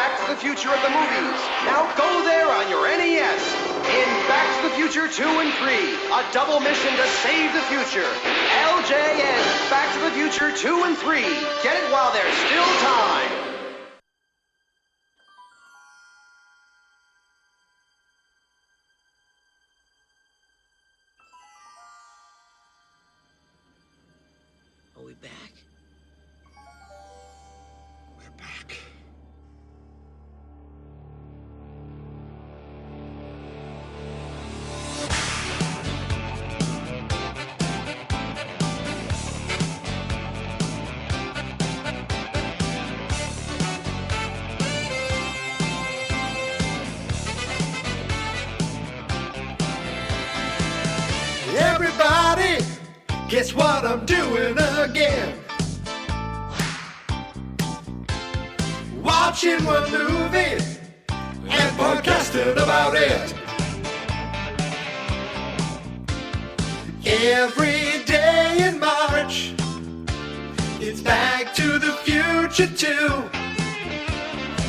Back to the Future of the movies. Now go there on your NES. In Back to the Future 2 and 3, a double mission to save the future. LJN, Back to the Future 2 and 3. Get it while there's still time. Are we back? We're back. Everybody, guess what I'm doing again? Watching one movie and podcasting about it. Every day in March, it's Back to the Future 2.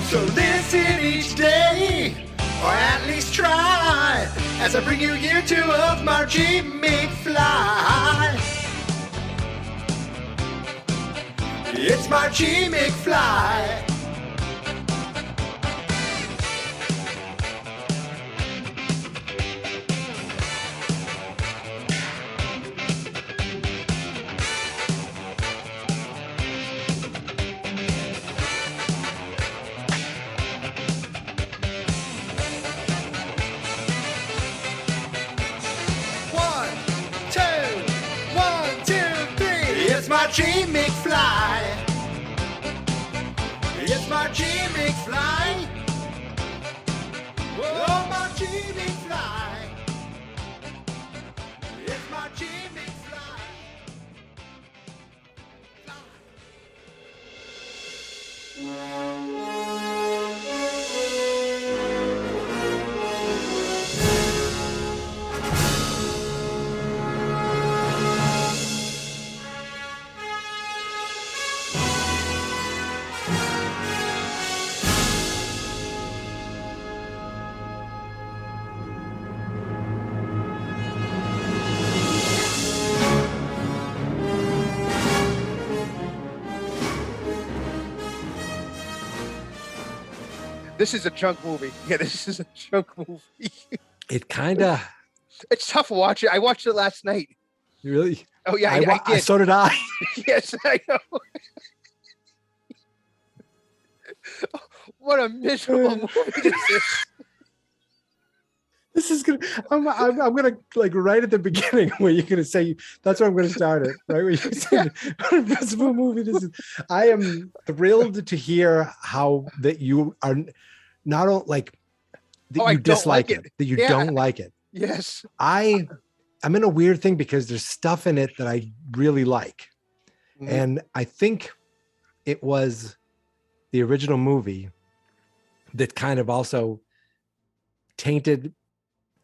So listen each day, or at least try, as I bring you year 2 of Marchy McFly. It's Marchy McFly. Marchy McFly. It's Marchy McFly. Oh, Marchy McFly. It's Marchy McFly. This is a chunk movie. Yeah, this is a chunk movie. It kind of. It's tough to watch it. I watched it last night. Really? Oh yeah, I did. So did I. Yes, I know. What a miserable movie this is. This is gonna. I'm gonna like right at the beginning where you're gonna say that's where I'm gonna start it. Right where you said what a miserable movie this is. I am thrilled to hear how that you are not only like that you dislike it, that you don't like it. Yes. I'm in a weird thing because there's stuff in it that I really like, and I think it was the original movie that kind of also tainted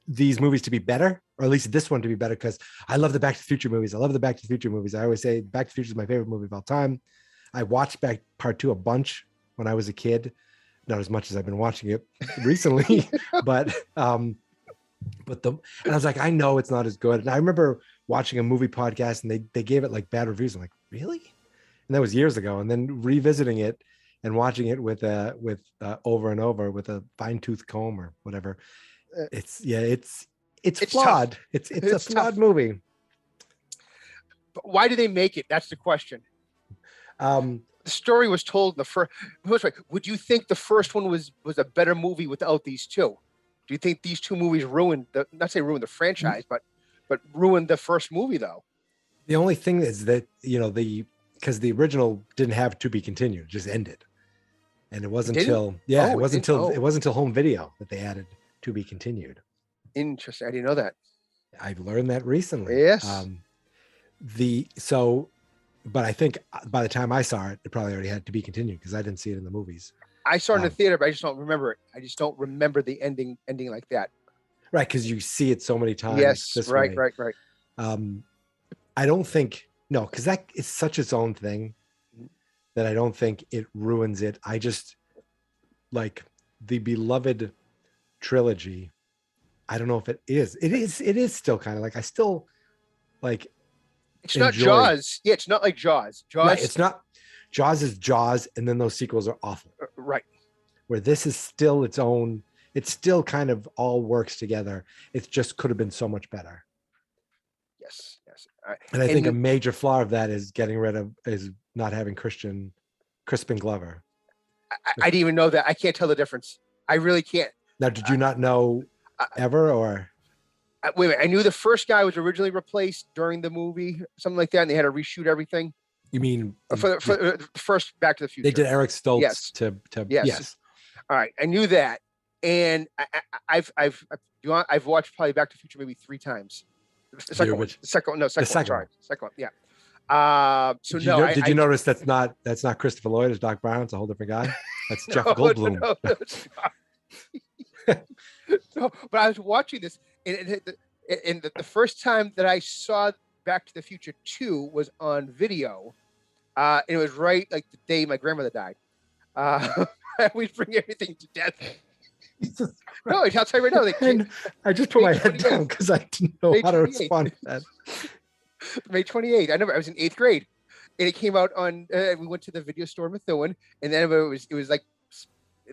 these movies to be better, or at least this one to be better, because I love the Back to the Future movies. I love the Back to the Future movies. I always say Back to the Future is my favorite movie of all time. I watched Back Part 2 a bunch when I was a kid, not as much as I've been watching it recently, but and I was like, I know it's not as good. And I remember watching a movie podcast and they gave it like bad reviews. I'm like, really? And that was years ago. And then revisiting it and watching it with over and over with a fine tooth comb or whatever. It's flawed. Tough. It's a flawed movie. But why do they make it? That's the question. The story was told in the first. Would you think the first one was a better movie without these two? Do you think these two movies ruined ruined the franchise, but ruined the first movie though? The only thing is that because the original didn't have to be continued, it just ended, and it wasn't until home video that they added to be continued. Interesting. I didn't know that. I learned that recently. Yes. But I think by the time I saw it, it probably already had to be continued because I didn't see it in the movies. I saw it in the theater, but I just don't remember it. I just don't remember the ending like that. Right, because you see it so many times. Yes, right. I don't think because that is such its own thing that I don't think it ruins it. like the beloved trilogy. I don't know if it is. It is still kind of like, I still like. It's not Jaws. Yeah, it's not like Jaws. Right, it's not. Jaws is Jaws, and then those sequels are awful. Right. Where this is still its own. It still kind of all works together. It just could have been so much better. Yes. And I think a major flaw of that is not having Crispin Glover. I didn't even know that. I can't tell the difference. I really can't. Now, did you not know ever, or? Wait a minute. I knew the first guy was originally replaced during the movie, something like that, and they had to reshoot everything. You mean for the first Back to the Future? They did Eric Stoltz. Yes. Yes. All right, I knew that, and I've watched probably Back to the Future maybe 3 times. The second one. Yeah. Did you notice that's not Christopher Lloyd as Doc Brown? It's a whole different guy. That's Jeff Goldblum. No, but I was watching this, and the first time that I saw Back to the Future 2 was on video, and it was right like the day my grandmother died. I always bring everything to death. No, I'll tell you right now. I just put my head down because I didn't know how to respond to that. May 28th. I was in 8th grade, and it came out on. We went to the video store in Methuen, and then it was like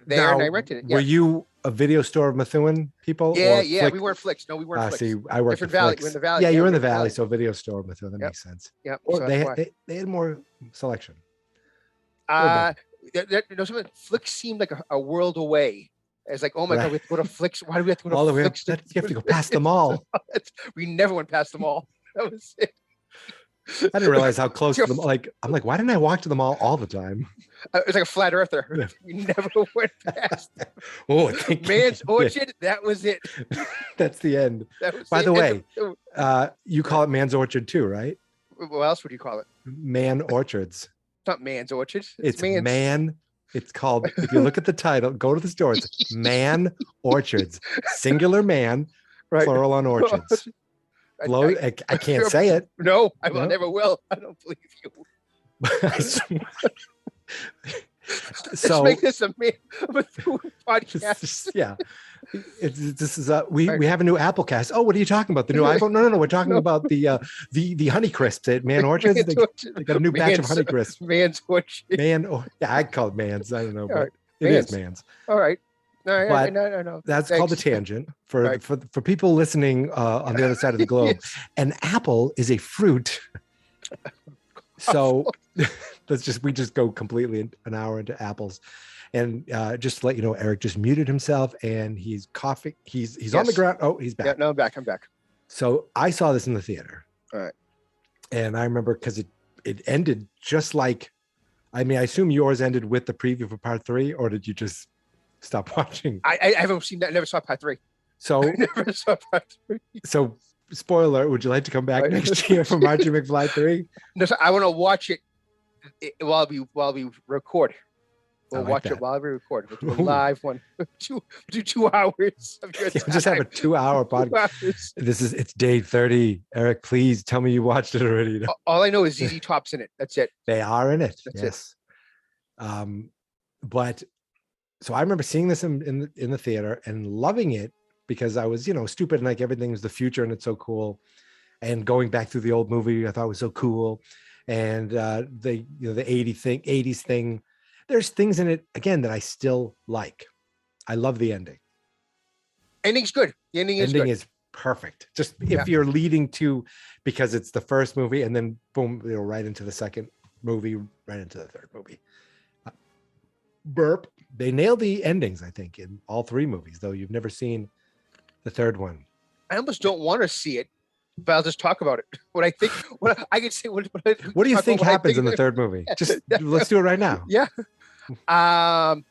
there, now, and I rented it. Yeah. Were you a video store of Methuen people? Yeah. We weren't Flicks. No, we weren't Flicks. See, I worked different at valley. Flicks. We're in the valley. Yeah, you're in the valley, so video store of Methuen. That makes sense. Yeah. Or they had more selection. Flicks seemed like a world away. It's like, oh my God, we have to go to Flicks. Why do we have to go to Flicks? You have to go past them all. We never went past them all. That was it. I didn't realize how close to them. Like, I'm like, why didn't I walk to them all the time? It was like a flat earther. Yeah. We never went past them. Oh, Man's Orchard. That was it. That's the end. By the way, you call it Man's Orchard too, right? What else would you call it? Man Orchards. It's not Man's Orchard. It's Man. It's called, if you look at the title, go to the store. It's Man Orchards. Singular man, right. Plural on orchards. I can't say it. No, I never will. I don't believe you. So let's make this a podcast. Yeah. We have a new Apple cast. Oh, what are you talking about? The new iPhone? No. We're talking about the Honey Crisps at Man Orchards. They got a new batch of Honey Crisps. Man's Orchard. Yeah, I call it Man's. I don't know, but it is Man's. All right. No, no. That's called a tangent for people listening on the other side of the globe. Yes. An apple is a fruit. So we just go completely an hour into apples. And just to let you know, Eric just muted himself and he's coughing. He's on the ground. Oh, he's back. Yeah, no, I'm back. So I saw this in the theater. All right. And I remember because it ended just like, I assume yours ended with the preview for part 3, or did you just stop watching? I haven't seen that. I never saw part 3. So I never saw part 3. So spoiler, would you like to come back next year for Marchy McFly 3? No, I want to watch it while we record. We'll watch it while we record. We'll do a live one. Do 2 hours of your time. Just have a 2-hour podcast. It's day 30. Eric, please tell me you watched it already. All I know is ZZ Top's in it. That's it. They are in it. That's it. But so I remember seeing this in the theater and loving it because I was, stupid and like everything was the future and it's so cool. And going back through the old movie, I thought was so cool. And the 80s thing. There's things in it again that I still like. I love the ending. Ending's good. The ending is perfect. Just if you're leading to, because it's the first movie and then boom, right into the second movie, right into the third movie. Burp. They nailed the endings, I think, in all 3 movies, though you've never seen the third one. I almost don't want to see it, but I'll just talk about it. What I think, I can say. What do you think happens in the third movie? Just let's do it right now. Yeah. I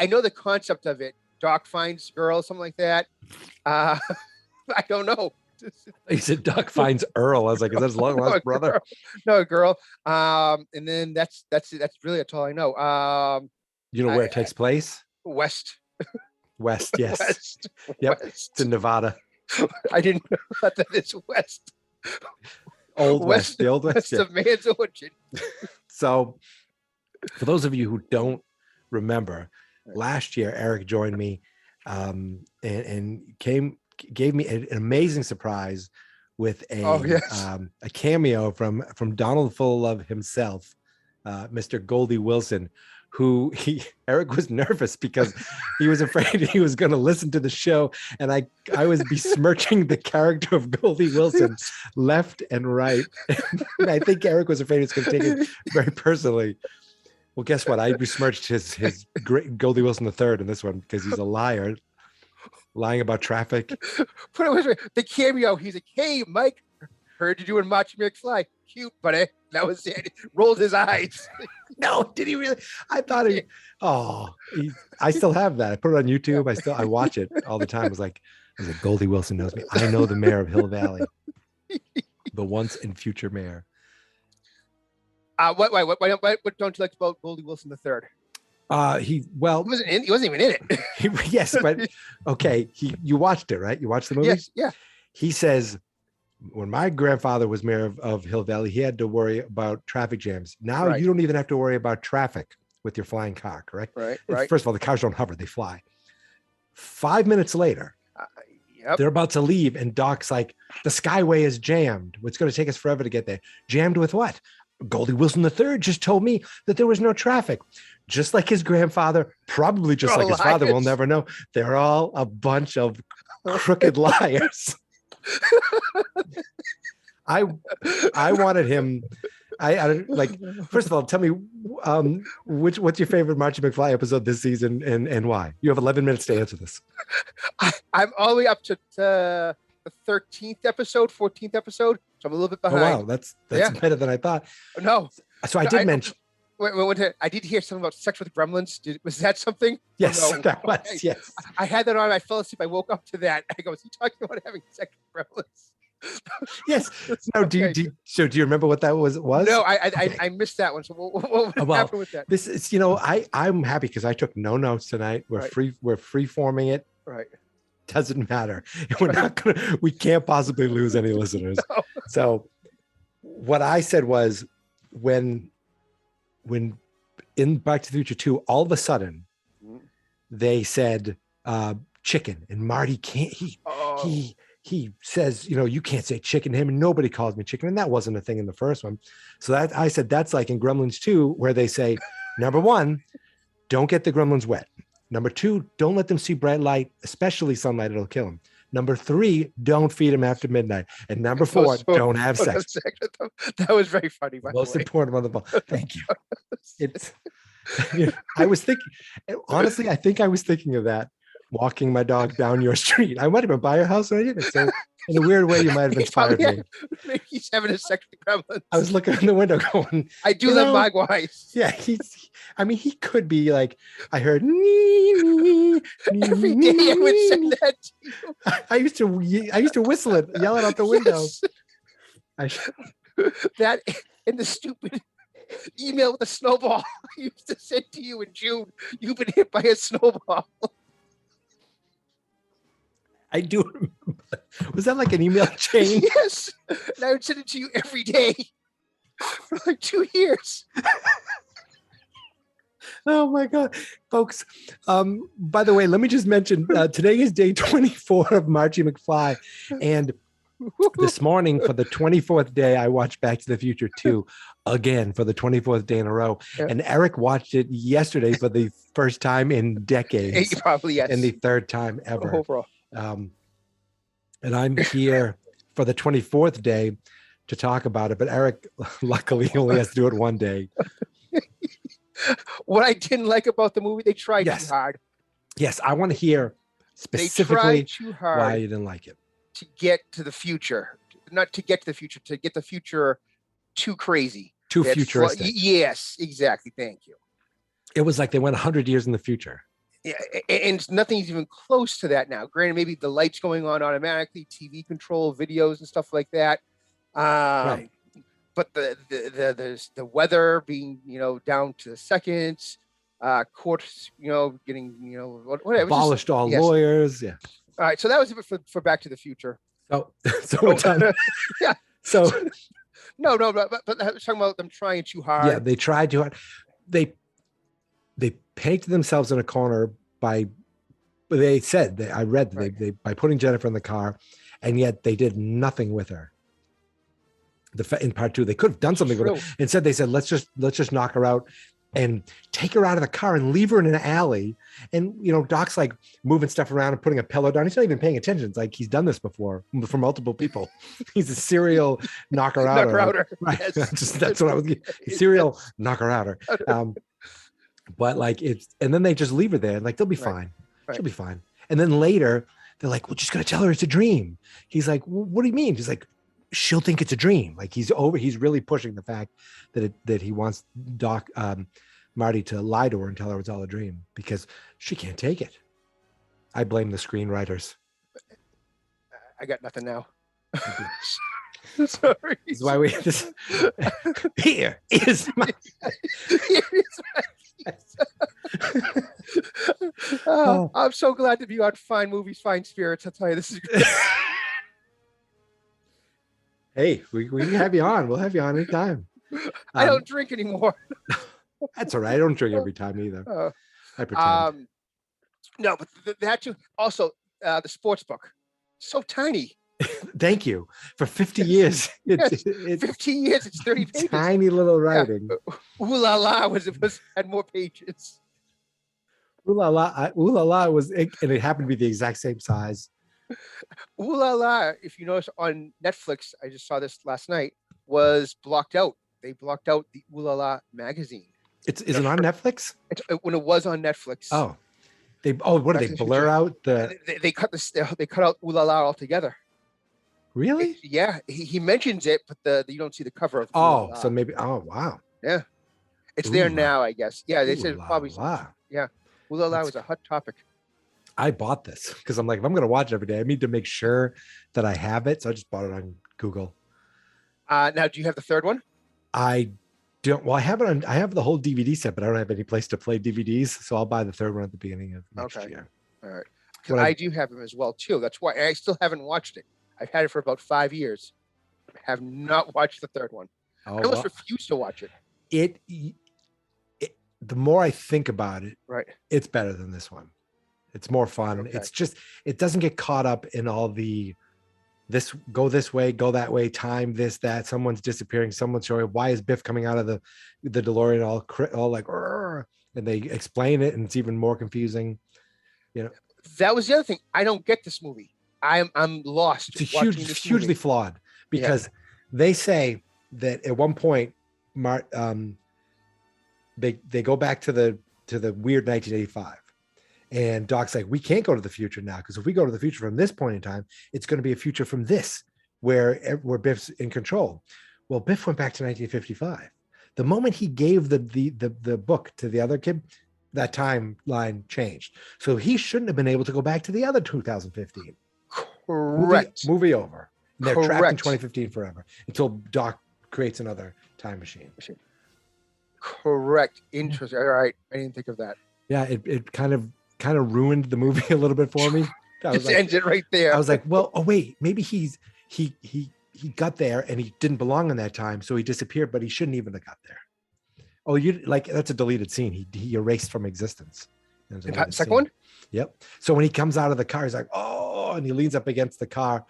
know the concept of it. Doc finds girl, something like that. I don't know. You said Doc finds Earl. I was like, is that his long lost brother? No, girl. And then that's it. That's all I know. You know where it takes place? West, yes. West. Yep. West. It's in Nevada. I didn't know that it's West. Old West. The Old West. West of Man's Orchard. So, for those of you who don't remember, last year, Eric joined me and gave me an amazing surprise with a cameo from Donald Full himself, Mr. Goldie Wilson, who Eric was nervous because he was afraid he was going to listen to the show, and I was besmirching the character of Goldie Wilson left and right. And I think Eric was afraid he was going to take it very personally. Well, guess what? I besmirched his great Goldie Wilson III in this one because he's a liar, lying about traffic. Put it this way, the cameo, he's like, "Hey, Mike, heard you doing Marchy McFly. Cute, buddy." That was it. Rolled his eyes. No, did he really? I thought I still have that. I put it on YouTube. I watch it all the time. I was like, Goldie Wilson knows me. I know the mayor of Hill Valley, the once and future mayor. What don't you like about Goldie Wilson III? He wasn't even in it. Yes, but okay. You watched it, right? You watched the movie? Yes, yeah. He says, when my grandfather was mayor of Hill Valley, he had to worry about traffic jams. Now you don't even have to worry about traffic with your flying car, correct? Right. First of all, the cars don't hover, they fly. 5 minutes later, they're about to leave, and Doc's like, the Skyway is jammed. It's going to take us forever to get there. Jammed with what? Goldie Wilson III just told me that there was no traffic. Just like his grandfather, probably just like his father, we'll never know. They're all a bunch of crooked liars. I wanted him. I like. First of all, tell me what's your favorite Marchy McFly episode this season and why? You have 11 minutes to answer this. I'm all the way up to the 13th episode, 14th episode, so I'm a little bit behind. Oh wow, that's better than I thought. No, so I did mention. I did hear something about sex with gremlins. Was that something? Yes, no? That was. Yes, I had that on. I fell asleep. I woke up to that. I go, "Is he talking about having sex with gremlins?" Yes. No. Okay. Do you remember what that was? No, I missed that one. So what happened with that? This is I'm happy because I took no notes tonight. We're free forming it. Right. Doesn't matter. We can't possibly lose any listeners. No. So what I said was when in Back to the Future 2, all of a sudden they said chicken, and Marty can't. He says, you can't say chicken to him, and nobody calls me chicken, and that wasn't a thing in the first one. So that I said that's like in Gremlins 2, where they say, number one, don't get the gremlins wet. Number two, don't let them see bright light, especially sunlight; it'll kill them. Number three, don't feed them after midnight. And number four, don't have sex. That was very funny. Most important on the ball. Thank you. I was thinking, honestly, I think I was thinking of that walking my dog down your street. I might have been by your house when I did it. So in a weird way, you might have inspired me. Maybe he's having a sex with the gremlins. I was looking in the window going, I do love Mogwais. Yeah, he could be like, I heard every day I would say that to you. I used to whistle it, yell it out the window. Yes. That and the stupid email with the snowball I used to send to you in June. You've been hit by a snowball. I do remember. Was that like an email chain? Yes. And I would send it to you every day for like 2 years. Oh my God, folks. By the way, let me just mention today is day 24 of Marchy McFly. And this morning for the 24th day, I watched Back to the Future 2 again for the 24th day in a row. Yeah. And Eric watched it yesterday for the first time in decades. Probably, yes. And the third time ever. Overall. And I'm here for the 24th day to talk about it. But Eric, luckily, only has to do it one day. What I didn't like about the movie, they tried too hard. Yes, I want to hear specifically why you didn't like it. To get to the future, not to get to the future, to get the future too crazy. Too futuristic. Yes, exactly. Thank you. It was like they went 100 years in the future. Yeah, and nothing's even close to that now. Granted, maybe the lights going on automatically, TV control, videos and stuff like that. Right. But the weather being, down to the seconds, courts, getting, whatever. Abolished all lawyers. Yeah. All right. So that was it for Back to the Future. Oh, so we're done. Yeah. So. No, but I was talking about them trying too hard. Yeah, they tried too hard. They painted themselves in a corner by, they said, I read that they by putting Jennifer in the car, and yet they did nothing with her. In part 2, they could have done something with her. Instead, they said, let's just knock her out and take her out of the car and leave her in an alley. And, Doc's like moving stuff around and putting a pillow down. He's not even paying attention. It's like he's done this before for multiple people. He's a serial knocker outer. Knocker-outer. Right. Yes. That's what I was serial knocker outer. But like and then they just leave her there and like, they'll be fine. She'll be fine. And then later they're like, we're just going to tell her it's a dream. He's like, well, what do you mean? He's like, she'll think it's a dream. Like he's really pushing the fact that he wants Marty to lie to her and tell her it's all a dream because she can't take it. I blame the screenwriters. I got nothing now. Sorry. This is why we just here is my I'm so glad to be on Fine Movies, Fine Spirits. I'll tell you, this is Hey, we can have you on. We'll have you on anytime. I don't drink anymore. That's all right. I don't drink every time either. I pretend. No, but that too. Also, the sports book, so tiny. Thank you. For 50 years. It's 15 years. It's 30 pages. Tiny little writing. Yeah. Ooh La La had more pages. Ooh La La was, and it happened to be the exact same size. Ooh La La, if you notice on Netflix, I just saw this last night, was blocked out. They blocked out the Ooh La La magazine. Is it on Netflix? When it was on Netflix. Oh, what did they blur out the? They cut they cut out Ooh La La altogether. Really? Yeah, he mentions it, but you don't see the cover of. Ooh La La. So maybe. Oh, wow. Yeah, it's there now, I guess. Yeah, they said probably. La. Yeah, Ooh La La was a hot topic. I bought this because I'm like, if I'm going to watch it every day, I need to make sure that I have it. So I just bought it on Google. Now, do you have the third one? I don't. Well, I have it on. I have the whole DVD set, but I don't have any place to play DVDs. So I'll buy the third one at the beginning of next year. All right. Because I do have them as well too. That's why I still haven't watched it. I've had it for about 5 years. I have not watched the third one. I almost refuse to watch it. The more I think about it, right, it's better than this one. It's more fun. Okay. It's just, it doesn't get caught up in all the go this way, go that way, time, this, that, someone's disappearing, someone's showing, why is Biff coming out of the DeLorean all like, and they explain it and it's even more confusing. That was the other thing. I don't get this movie. I'm lost. It's hugely flawed because they say that at one point, they go back to the weird 1985. And Doc's like, we can't go to the future now because if we go to the future from this point in time, it's going to be a future from this where Biff's in control. Well, Biff went back to 1955. The moment he gave the book to the other kid, that timeline changed. So he shouldn't have been able to go back to the other 2015. Correct. Movie over. And they're trapped in 2015 forever until Doc creates another time machine. Correct. Interesting. All right. I didn't think of that. Yeah, it kind of ruined the movie a little bit for me. Just ends it right there. I was like, well, wait, maybe he got there and he didn't belong in that time, so he disappeared, but he shouldn't even have got there. Oh, you like that's a deleted scene. He erased from existence. Second one? Yep. So when he comes out of the car, he's like, oh, and he leans up against the car.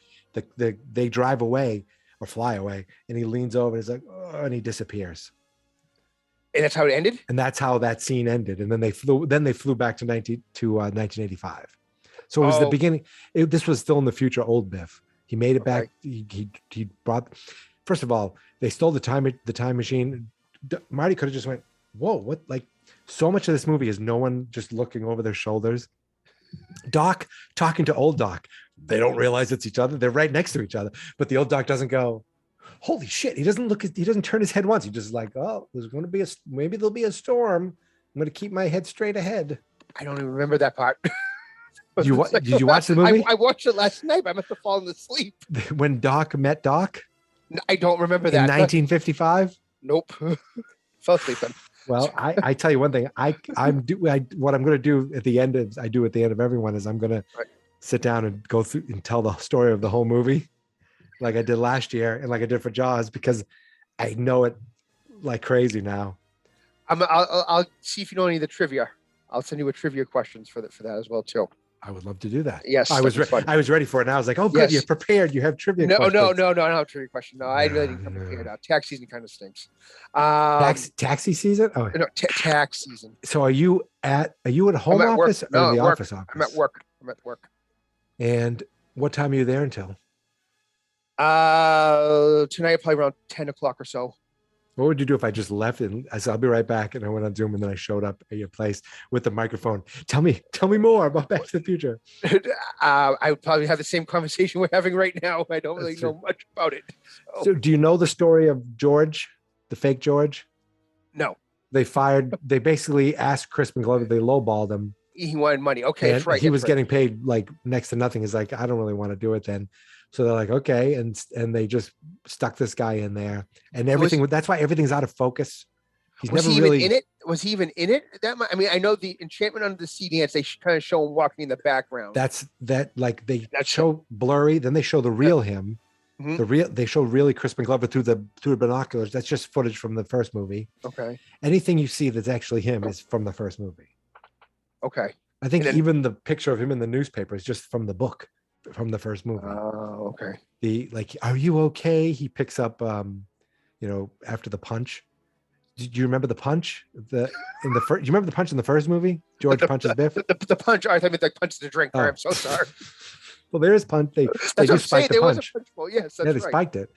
They drive away or fly away, and he leans over and he's like, oh, and he disappears. And that's how it ended? And that's how that scene ended. And then they flew back to 1985. So it was the beginning. This was still in the future, old Biff. He made it back. He brought, first of all, they stole the time machine. Marty could have just went, whoa, what? Like so much of this movie is no one just looking over their shoulders. Doc talking to old Doc. They don't realize it's each other. They're right next to each other. But the old Doc doesn't go, holy shit. He doesn't turn his head once. He just like, oh, there's going to be maybe there'll be a storm. I'm going to keep my head straight ahead. I don't even remember that part. Did you watch the movie? I watched it last night. I must have fallen asleep. When Doc met Doc? I don't remember that. In 1955? Nope. Fell asleep then. Well, I tell you one thing. What I'm going to do at the end of everyone is I'm going to sit down and go through and tell the story of the whole movie, like I did last year and like I did for Jaws, because I know it like crazy now. I'll see if you know any of the trivia. I'll send you a trivia questions for that as well too. I would love to do that. Yes, I was ready for it. And I was like, oh, good, Yes. you're prepared. You have trivia questions. No, I don't have a trivia question. No, I really didn't come prepared. Tax season kind of stinks. Taxi season? Oh, no, tax season. So are you at home office or the office office? I'm at work. And what time are you there until? Tonight, probably around 10 o'clock or so. What would you do if I just left and I said, I'll be right back? And I went on Zoom and then I showed up at your place with the microphone. Tell me more about Back to the Future. I would probably have the same conversation we're having right now. I don't really know much about it. So do you know the story of George, the fake George? No. They basically asked Crispin Glover, they lowballed him. He wanted money. Okay, that's right. He was getting paid like next to nothing. He's like, I don't really want to do it then. So they're like, okay. And they just stuck this guy in there and everything. That's why everything's out of focus. Was he even in it? Was he even in it? I know the Enchantment Under the Sea dance, they kind of show him walking in the background. They show blurry, then they show the real him. Mm-hmm. They show really Crispin Glover through the binoculars. That's just footage from the first movie. Okay. Anything you see that's actually him is from the first movie. Okay. I think even the picture of him in the newspaper is just from the book. From the first movie. Oh, okay. Are you okay? He picks up, after the punch. Do you remember the punch? You remember the punch in the first movie? George punches Biff. The punch. I thought the punch the drink. Oh. I'm so sorry. Well, there is punch. They just spiked the punch. Well, yes, that's they spiked it.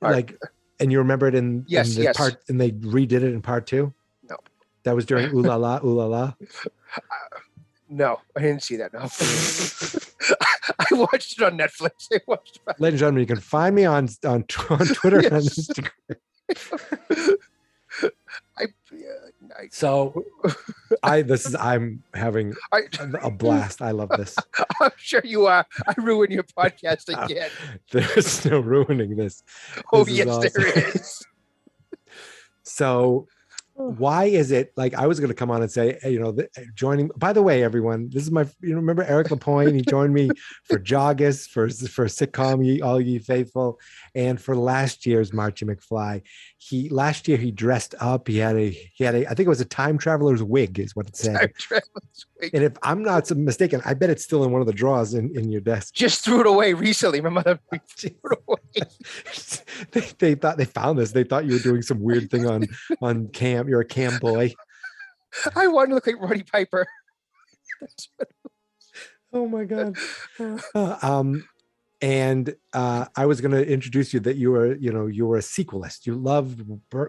And you remember it in the part, and they redid it in part 2. No, that was during Ooh La La, Ooh La La. No, I didn't see that. No. I watched it on Netflix. Ladies and gentlemen, you can find me on Twitter and Instagram. I'm having a blast. I love this. I'm sure you are. I ruin your podcast again. There's no ruining this. Oh, yes, awesome. There is. Why is it I was going to come on and say, joining, by the way, everyone, this is remember Eric LaPointe? He joined me for Joggers, for sitcom, All Ye Faithful, and for last year's Marchy McFly. Last year he dressed up. He had a, I think it was a time traveler's wig is what it said. Time traveler's wig. And if I'm not mistaken, I bet it's still in one of the drawers in your desk. Just threw it away recently. My mother threw it away. They thought they found this. They thought you were doing some weird thing on cam. You're a cam boy. I wanted to look like Roddy Piper. Oh my God. And I was going to introduce you that you were a sequelist. You loved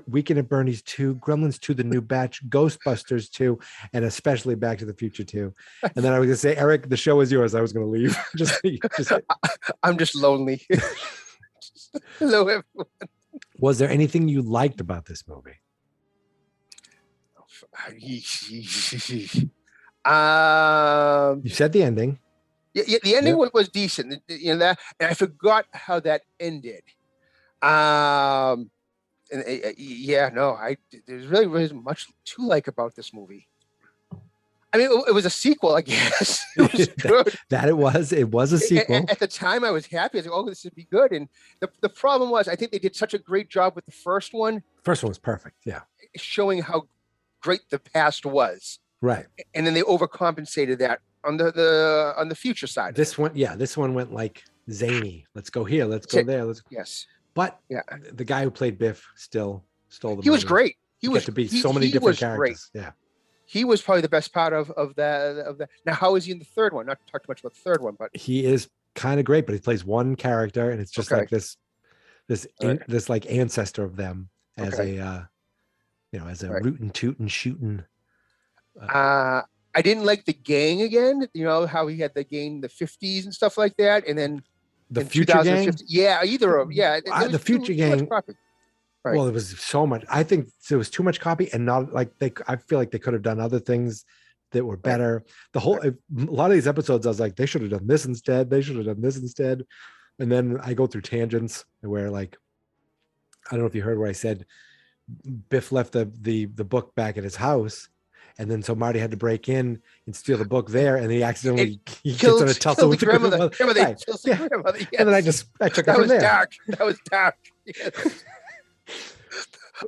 Weekend at Bernie's 2, Gremlins 2, The New Batch, Ghostbusters 2, and especially Back to the Future 2. And then I was going to say, Eric, the show is yours. I was going to leave. I'm just lonely. Hello, everyone. Was there anything you liked about this movie? You said the ending. Yeah, the ending was decent. And I forgot how that ended. There really wasn't much to like about this movie. I mean, it was a sequel, I guess. It was good. It was a sequel. At the time, I was happy. I was like, oh, this would be good. And the problem was, I think they did such a great job with the first one. First one was perfect, yeah. Showing how great the past was. Right. And then they overcompensated that on the future side. This one went like zany. Let's go here. Let's go there. Yes. But the guy who played Biff still stole the movie. He was great. He was to be so many different characters. Great. Yeah. He was probably the best part of that. Now, how is he in the third one? Not to talk too much about the third one, but he is kind of great. But he plays one character, and it's just like this like ancestor of them as a rootin' tootin' shootin'. I didn't like the gang again. You know how he had the gang in the 50s and stuff like that, and then the future gang. Yeah, either of them. Yeah, the future gang. Right. Well, it was so much. I think there was too much copy, and not like I feel like they could have done other things that were better. A lot of these episodes, I was like, they should have done this instead. They should have done this instead. And then I go through tangents where, like, I don't know if you heard where I said Biff left the book back at his house, and then so Marty had to break in and steal the book there, and he accidentally gets in a tussle with the grandmother. Right. Yeah. And then I took it from there. That was dark. Yes.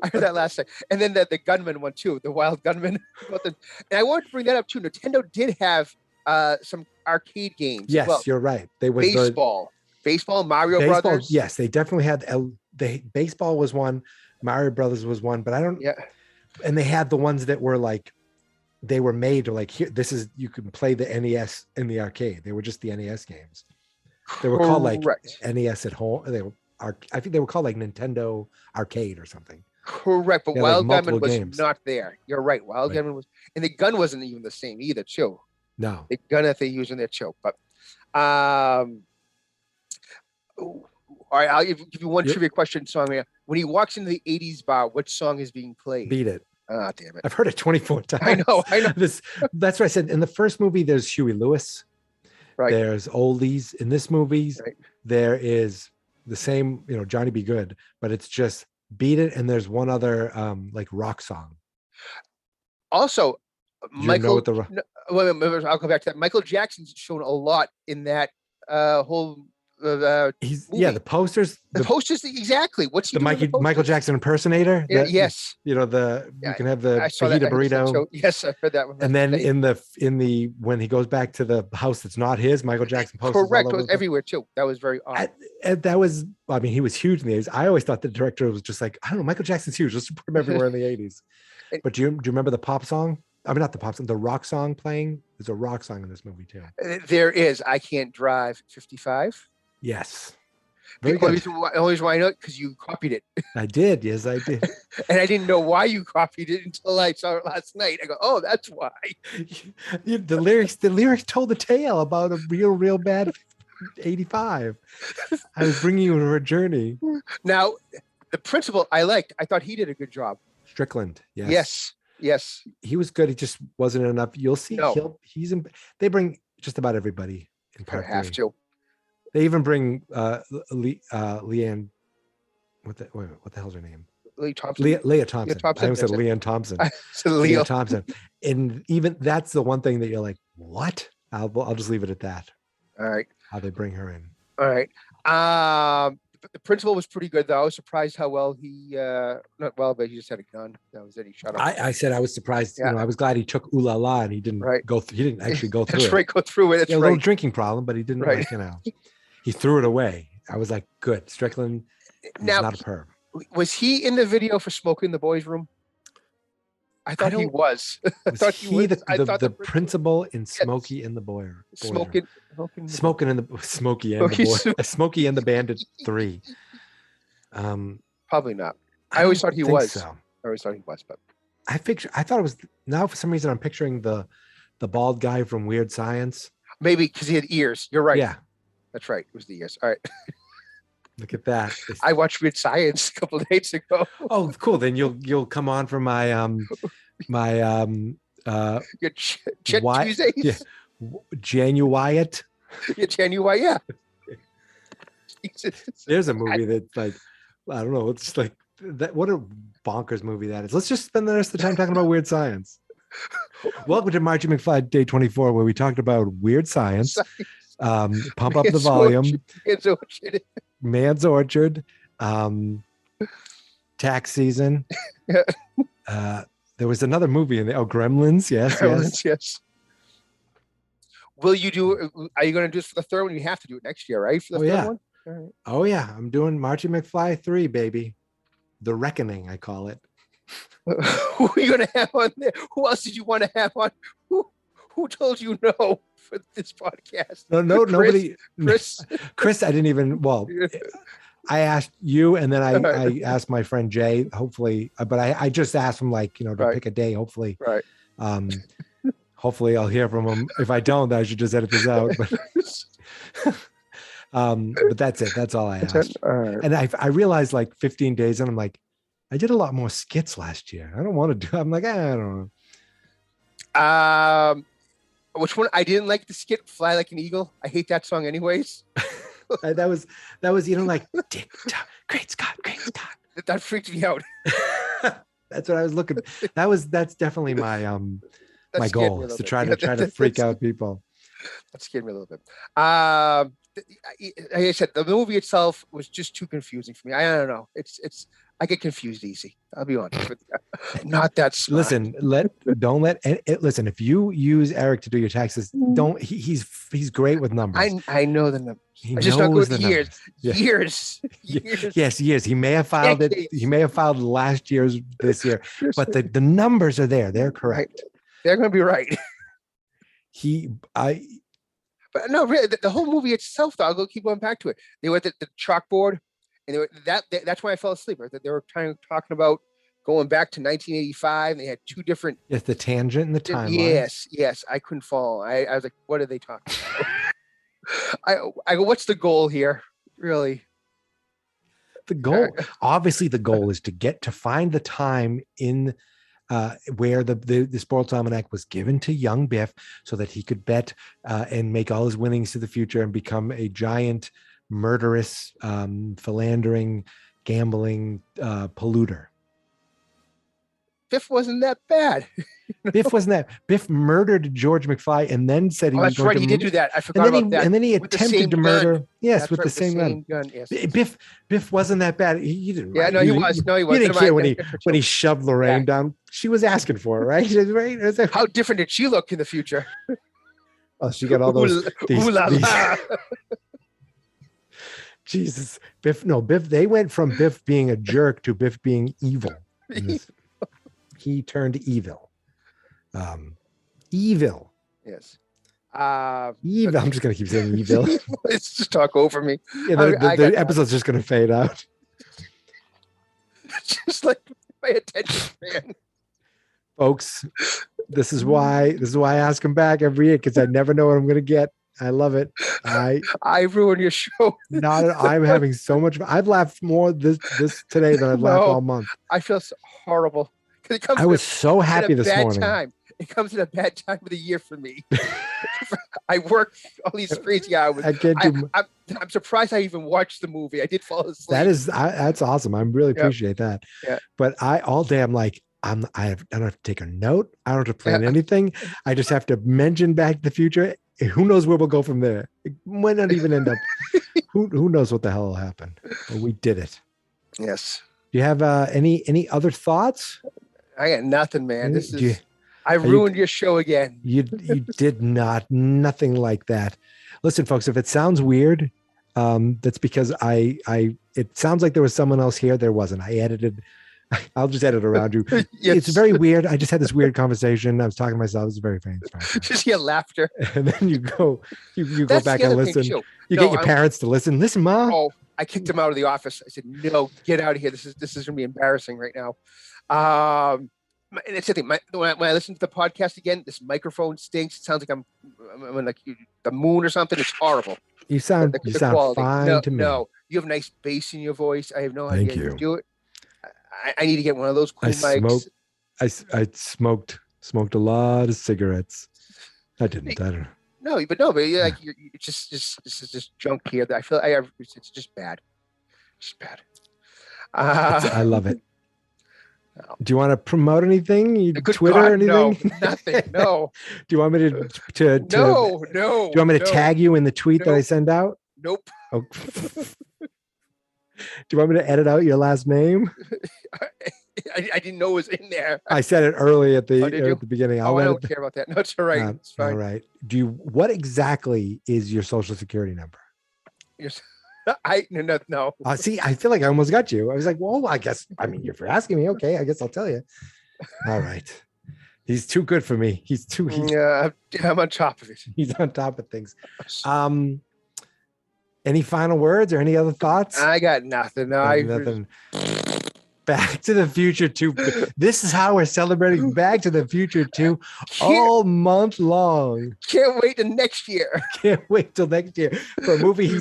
I heard that last night. And then the gunman one too, the wild gunman. And I wanted to bring that up too. Nintendo did have some arcade games. Yes, well. you're right. They was Baseball, Mario baseball, Brothers. yes, they definitely had baseball was one, Mario Brothers was one, but I don't. Yeah. And they had the ones that were like, they were made to like, here, this is, you can play the NES in the arcade. They were just the NES games. They were called like NES at home. I think they were called like Nintendo Arcade or something. Correct, but Yeah, Wild like Gunman was games. not there. You're right. Wild Gunman was, and the gun wasn't even the same either, too. No. The gun that they use in there, too. But all right, I'll give you one trivia question song here. When he walks into the 80s bar, which song is being played? Beat It. Ah, damn it. I've heard it 24 times. I know. That's what I said. In the first movie, there's Huey Lewis. Right. There's oldies. In this movie, there is the same, Johnny Be Good, but it's just Beat It. And there's one other like rock song. Also, Michael, I'll come back to that. Michael Jackson's shown a lot in that whole he's movie. The posters. The posters, exactly. What's he the Michael Jackson impersonator? Yes. You can have the fajita burrito. Yes, I heard that one. And then in the when he goes back to the house that's not his, Michael Jackson posters. Correct. It was everywhere too. That was very odd. That was, I mean, he was huge in the 80s. I always thought the director was just like, I don't know, Michael Jackson's huge. Let's put him everywhere in the 80s. But do you remember the pop song? I mean, not the pop song, the rock song playing. There's a rock song in this movie too. There is. I Can't Drive 55. Yes. The only reason why I know it because you copied it. I did. Yes, I did. And I didn't know why you copied it until I saw it last night. I go, oh, that's why. The lyrics told the tale about a real bad 85. I was bringing you on a journey. Now, the principal I liked. I thought he did a good job. Strickland. Yes. Yes. He was good. He just wasn't enough. You'll see. No. They bring just about everybody in part three. Have to. They even bring Leanne. What the hell's her name? Leah Thompson. Leah Thompson. I almost said Leanne Thompson. Leah Thompson. And even that's the one thing that you're like, what? I'll just leave it at that. All right. How they bring her in. All right. The principal was pretty good though. I was surprised how well he not well, but he just had a gun. That was it. He shot up. I said I was surprised. I was glad he took Ooh La La and he didn't go through. He didn't actually go through. That's right. Go through it. That's a little drinking problem, but he didn't. He threw it away. I was like, good. Strickland is not a perv. Was he in the video for Smoking in the Boys' Room? I thought he was. I thought he was. The principal in Smokey and the Boyer. Smoking and the Bandit 3. Probably not. I always thought he was. So. I always thought he was, but I thought it was. Now for some reason I'm picturing the bald guy from Weird Science. Maybe because he had ears. You're right. Yeah, that's right. It was the ears. All right. Look at that. I watched Weird Science a couple of days ago. Oh, cool. Then you'll come on for my your Tuesdays. Yeah. Janu Wyatt. Yeah, Janu Wyatt. Yeah. There's a movie that like I don't know. It's like that. What a bonkers movie that is. Let's just spend the rest of the time talking about Weird Science. Welcome to Marchy McFly Day 24, where we talked about Weird Science. Pump up the volume. Man's Orchard. Tax Season. There was another movie in there. Oh, Gremlins. Yes. Will you do? Are you going to do this for the third one? You have to do it next year, right? For the third one. All right. Oh yeah, I'm doing Marchy McFly 3, baby. The Reckoning, I call it. Who are you going to have on there? Who else did you want to have on? Who told you no for this podcast? No, nobody. Chris, I didn't even. Well, I asked you, and then I asked my friend Jay. Hopefully, but I just asked him to pick a day. Hopefully, right. Hopefully, I'll hear from him. If I don't, I should just edit this out. But that's it. That's all I asked. All right. And I realized 15 days, and I'm like, I did a lot more skits last year. I don't want to do. I'm like, I don't know. Which one? I didn't like the skit "Fly Like an Eagle." I hate that song, anyways. that was Dick, Great Scott. That freaked me out. That's what I was looking. That's definitely my my goal is to try to freak out people. That scared me a little bit. Like I said, the movie itself was just too confusing for me. I don't know. It's I get confused easy. I'll be honest with you. Not that smart. Listen, listen. If you use Eric to do your taxes, don't. He's great with numbers. I know the numbers. He I'm just not knows good the years. numbers. Years. Yes, years. He may have filed it. Decades. He may have filed last year's this year, but the numbers are there. They're correct. They're going to be right. But no, really, the whole movie itself, though, I'll keep going back to it. They were at the chalkboard, and they were that's why I fell asleep. Right? They were talking about going back to 1985, and they had two different. Yes, the tangent and the timeline. Yes, I couldn't follow. I was like, what are they talking about? I go, what's the goal here, really? The goal, obviously, the goal is to find the time in where the sports almanac was given to young Biff so that he could bet and make all his winnings to the future and become a giant murderous philandering gambling polluter. Biff wasn't that bad. Biff murdered George McFly and then said he was going to. He did do that. I forgot about that. And then he attempted to murder. Gun. Yes, That's with right, the same gun. Yes. Biff wasn't that bad. He didn't. Yeah, no, he was. No, he was. You didn't care when he shoved Lorraine down. She was asking for it, right? How different did she look in the future? Oh, she got all those. Ooh la la. Jesus, Biff. No, Biff. They went from Biff being a jerk to Biff being evil. He turned evil. Evil. Yes. Evil. I'm just gonna keep saying evil. It's just talk over me. Yeah, the episode's just gonna fade out. Just like my attention span. Folks, this is why I ask him back every year, because I never know what I'm gonna get. I love it. I ruined your show. I'm having so much. I've laughed more this today than I've laughed all month. I feel so horrible. I was so happy this morning. Time. It comes at a bad time of the year for me. I work all these crazy hours. I'm surprised I even watched the movie. I did fall asleep. That's awesome. I really appreciate that. Yeah. But all day I'm like, I don't have to take a note. I don't have to plan anything. I just have to mention Back to the Future. Who knows where we'll go from there? It might not even end up. Who knows what the hell will happen? But we did it. Yes. Do you have any other thoughts? I got nothing, man. I ruined your show again. You did not. Nothing like that. Listen, folks, if it sounds weird, that's because it sounds like there was someone else here. There wasn't. I'll just edit around you. Yes. It's very weird. I just had this weird conversation. I was talking to myself. It's very famous. Just hear laughter. And then you go back and listen. You get your parents to listen. Listen, Mom. Oh, I kicked him out of the office. I said, no, get out of here. This is going to be embarrassing right now. And it's the thing. When I listen to the podcast again, this microphone stinks. It sounds like I'm like the moon or something. It's horrible. You sound fine to me. No, you have a nice bass in your voice. I have no idea how to do it. I need to get one of those cool mics. I smoked a lot of cigarettes. I didn't. I don't know. No, but yeah, like you're just this is just junk here that I feel it's just bad. Just bad. I love it. No. Do you want to promote anything? Twitter or anything? No, nothing. No. Do you want me to No. Do you want me to tag you in the tweet that I send out? Nope. Oh. Do you want me to edit out your last name? I didn't know it was in there. I said it early at the beginning. I don't care about that. No, it's all right. It's fine. All right. What exactly is your social security number? No. See, I feel like I almost got you. I was like, well, if you're asking me, okay, I guess I'll tell you. All right. He's too good for me. Yeah, I'm on top of it. He's on top of things. Any final words or any other thoughts? I got nothing. No, nothing. Back to the Future 2. This is how we're celebrating Back to the Future 2 all month long. Can't wait till next year. Can't wait till next year for a movie.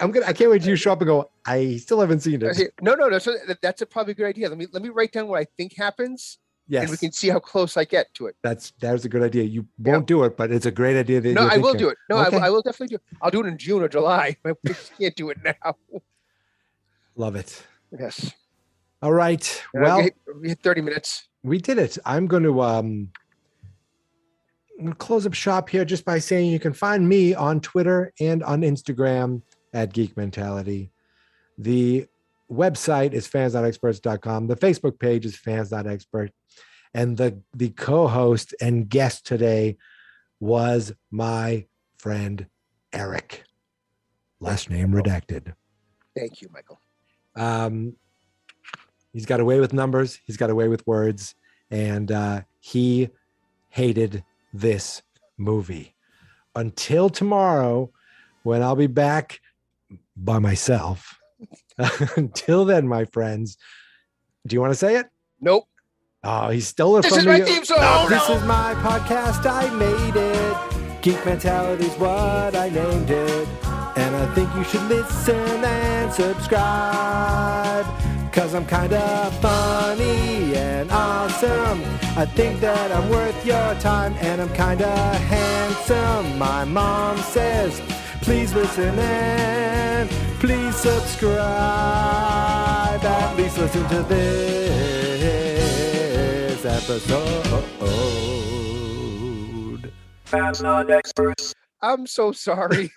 I can't wait till you show up and go, I still haven't seen it. No. So that's probably a good idea. Let me write down what I think happens. Yes. And we can see how close I get to it. That was a good idea. You won't do it, but it's a great idea. No, I will do it. No, okay. I will definitely do it. I'll do it in June or July. I can't do it now. Love it. Yes. All right. Well, we hit 30 minutes. We did it. I'm going to close up shop here just by saying you can find me on Twitter and on Instagram at Geek Mentality. The website is fans.experts.com. The Facebook page is fans.expert. And the co-host and guest today was my friend Eric. Last name redacted. Thank you, Michael. He's got away with numbers. He's got away with words. And he hated this movie. Until tomorrow, when I'll be back by myself. Until then, my friends, do you want to say it? Nope. Oh, he stole it This from is me. my theme song. This is my podcast. I made it. Geek Mentality's what I named it. And I think you should listen and subscribe. Cause I'm kinda funny and awesome. I think that I'm worth your time. And I'm kinda handsome. My mom says, please listen and please subscribe. At least listen to this episode. Fans not experts. I'm so sorry.